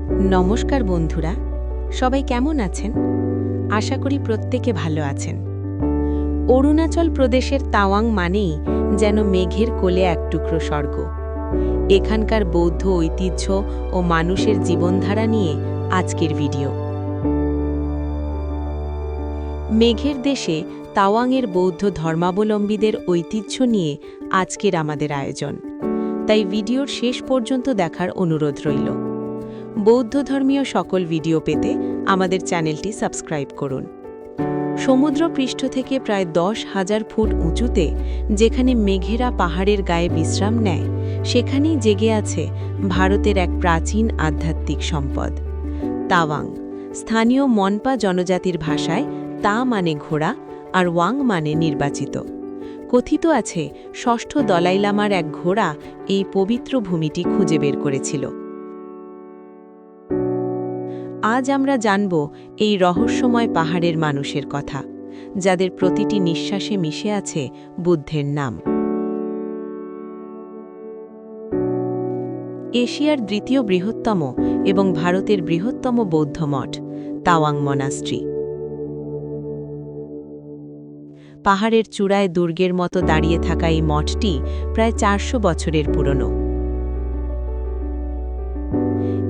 নমস্কার বন্ধুরা, সবাই কেমন আছেন? আশা করি প্রত্যেকে ভালো আছেন। অরুণাচল প্রদেশের তাওয়াং মানেই যেন মেঘের কোলে এক টুকরো স্বর্গ। এখানকার বৌদ্ধ ঐতিহ্য ও মানুষের জীবনধারা নিয়ে আজকের ভিডিও। মেঘের দেশে তাওয়াংয়ের বৌদ্ধ ধর্মাবলম্বীদের ঐতিহ্য নিয়ে আজকের আমাদের আয়োজন, তাই ভিডিওর শেষ পর্যন্ত দেখার অনুরোধ রইল। বৌদ্ধ ধর্মীয় সকল ভিডিও পেতে আমাদের চ্যানেলটি সাবস্ক্রাইব করুন। সমুদ্র পৃষ্ঠ থেকে প্রায় 10,000 ফুট উঁচুতে যেখানে মেঘেরা পাহাড়ের গায়ে বিশ্রাম নেয়, সেখানেই জেগে আছে ভারতের এক প্রাচীন আধ্যাত্মিক সম্পদ তাওয়াং। স্থানীয় মনপা জনজাতির ভাষায় তা মানে ঘোড়া আর ওয়াং মানে নির্বাচিত। কথিত আছে ষষ্ঠ দলাই লামার এক ঘোড়া এই পবিত্র ভূমিটি খুঁজে বের করেছিল। আজ আমরা জানব এই রহস্যময় পাহাড়ের মানুষের কথা, যাদের প্রতিটি নিঃশ্বাসে মিশে আছে বুদ্ধের নাম। এশিয়ার দ্বিতীয় বৃহত্তম এবং ভারতের বৃহত্তম বৌদ্ধ মঠ তাওয়াং মনাস্ট্রি। পাহাড়ের চূড়ায় দুর্গের মতো দাঁড়িয়ে থাকা এই মঠটি প্রায় 400 বছরের পুরনো।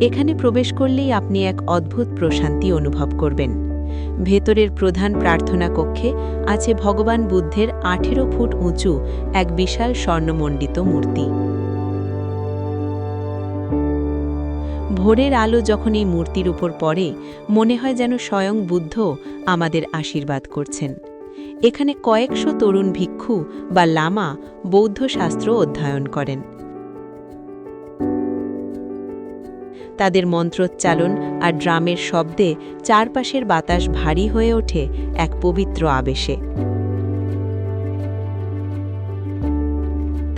এখানে প্রবেশ করলেই আপনি এক অদ্ভুত প্রশান্তি অনুভব করবেন। ভেতরের প্রধান প্রার্থনা কক্ষে আছে ভগবান বুদ্ধের 18 ফুট উঁচু এক বিশাল স্বর্ণমণ্ডিত মূর্তি। ভোরের আলো যখন এই মূর্তির উপর পড়ে, মনে হয় যেন স্বয়ং বুদ্ধ আমাদের আশীর্বাদ করছেন। এখানে কয়েকশো তরুণ ভিক্ষু বা লামা বৌদ্ধ শাস্ত্র অধ্যয়ন করেন। তাদের মন্ত্রোচ্চারণ আর ড্রামের শব্দে চারপাশের বাতাস ভারী হয়ে ওঠে এক পবিত্র আবেশে।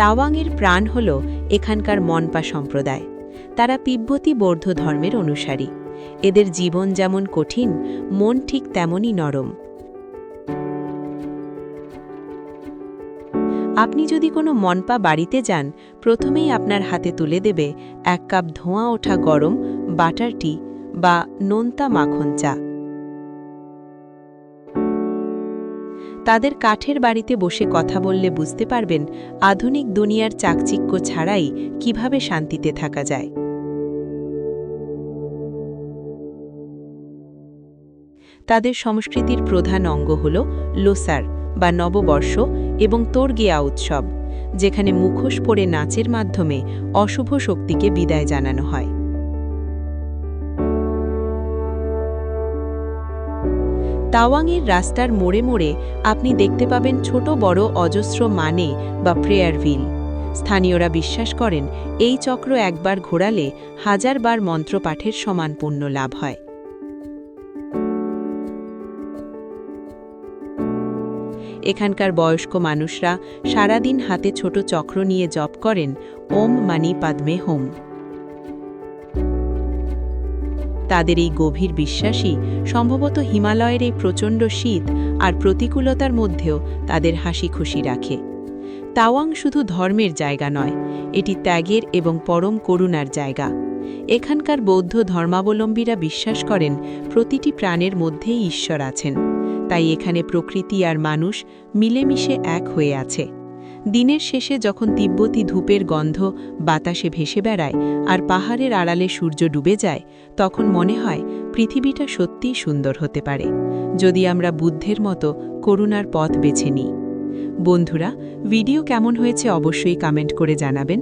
তাওয়াংয়ের প্রাণ হল এখানকার মনপা সম্প্রদায়। তারা তিব্বতী বৌদ্ধ ধর্মের অনুসারী। এদের জীবন যেমন কঠিন, মন ঠিক তেমনই নরম। আপনি যদি কোনো মনপা বাড়িতে যান, প্রথমেই আপনার হাতে তুলে দেবে 1 কাপ ধোঁয়া ওঠা গরম বাটার টি বা নোনতা মাখন চা। তাদের কাঠের বাড়িতে বসে কথা বললে বুঝতে পারবেন আধুনিক দুনিয়ার চাকচিক্য ছাড়াই কিভাবে শান্তিতে থাকা যায়। তাদের সংস্কৃতির প্রধান অঙ্গ হল লোসার বা নববর্ষ এবং তোরগিয়া উৎসব, যেখানে মুখোশ পরে নাচের মাধ্যমে অশুভ শক্তিকে বিদায় জানানো হয়। তাওয়াংয়ের রাস্তার মোড়ে মোড়ে আপনি দেখতে পাবেন ছোট বড় অজস্র মানে বা প্রেয়ার হুইল। স্থানীয়রা বিশ্বাস করেন এই চক্র একবার ঘোরালে 1000 বার মন্ত্রপাঠের সমান পুণ্য লাভ হয়। এখানকার বয়স্ক মানুষরা সারাদিন হাতে ছোট চক্র নিয়ে জপ করেন ওম মানি পাদ্মে হোম। তাদের এই গভীর বিশ্বাসই সম্ভবত হিমালয়ের এই প্রচণ্ড শীত আর প্রতিকূলতার মধ্যেও তাদের হাসি খুশি রাখে। তাওয়াং শুধু ধর্মের জায়গা নয়, এটি ত্যাগের এবং পরম করুণার জায়গা। এখানকার বৌদ্ধ ধর্মাবলম্বীরা বিশ্বাস করেন প্রতিটি প্রাণের মধ্যেই ঈশ্বর আছেন, তাই এখানে প্রকৃতি আর মানুষ মিলেমিশে এক হয়ে আছে। দিনের শেষে যখন তিব্বতী ধূপের গন্ধ বাতাসে ভেসে বেড়ায় আর পাহাড়ের আড়ালে সূর্য ডুবে যায়, তখন মনে হয় পৃথিবীটা সত্যিই সুন্দর হতে পারে, যদি আমরা বুদ্ধের মতো করুণার পথ বেছে নিই। বন্ধুরা, ভিডিও কেমন হয়েছে অবশ্যই কমেন্ট করে জানাবেন।